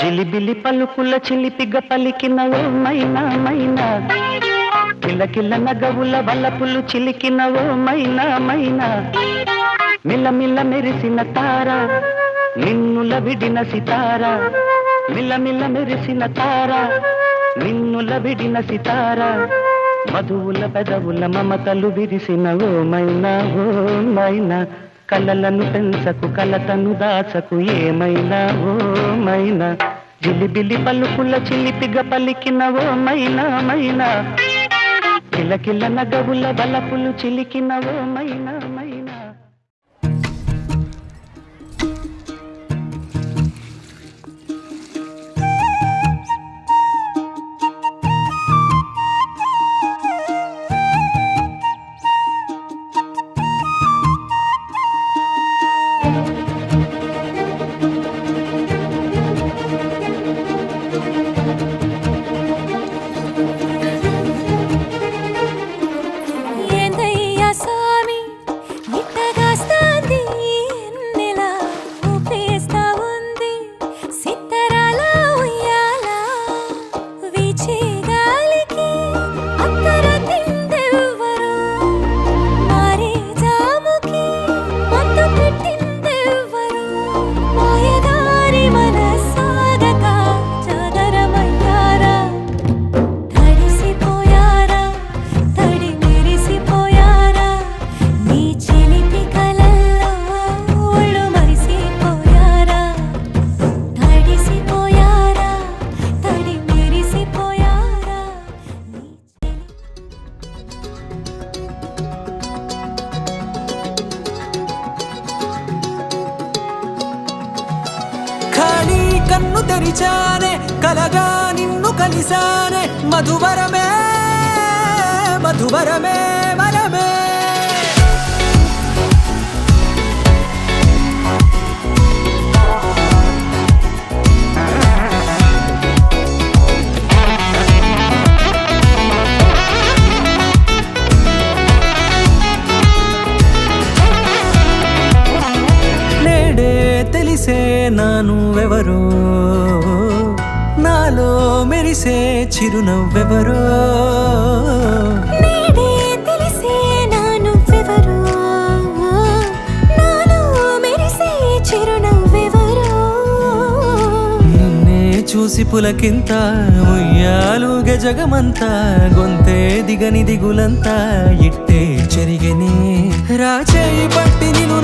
జిలిబిలి పలుకుల చిలిపిగ పలికినవో మైనా మైనా, కిలకిల నగవుల వలపులు చిలికినవో మైనా మైనా, మిలమిల మెరిసిన తార నిన్నుల విడిన సితార, మిలమిల మెరిసిన తార నిన్నుల విడిన సితార, మధువుల పెదవుల మమతలు విరిసినవో మైనా ఓ మైనా, కలలను పెంచకు కలతను దాచకు ఏమైనా ఓ మైనా, జిలిబిలి పలుకుల చిలిపిగ పలికినవో మైనా మైనా, కిలకిల నగవుల బలపులు చిలికినవో మైనా మైనా. కన్ను తెరిచానే కలగా నిన్ను కలిసానే, మధువరమే మధువరమే వరమే. నేడే తెలిసే నానువెవరో, నాలో మెరిసే చిరునవ్వెవరో, నేడే తెలిసే నానువెవరో, నాలో మెరిసే చిరునవ్వెవరో. నిన్నే చూసి పులకింత ఉయ్యాలుగే జగమంతా, గొంతే దిగని దిగులంతా ఇట్టే చెరిగెనే. రాచేయి పట్టి నిన్ను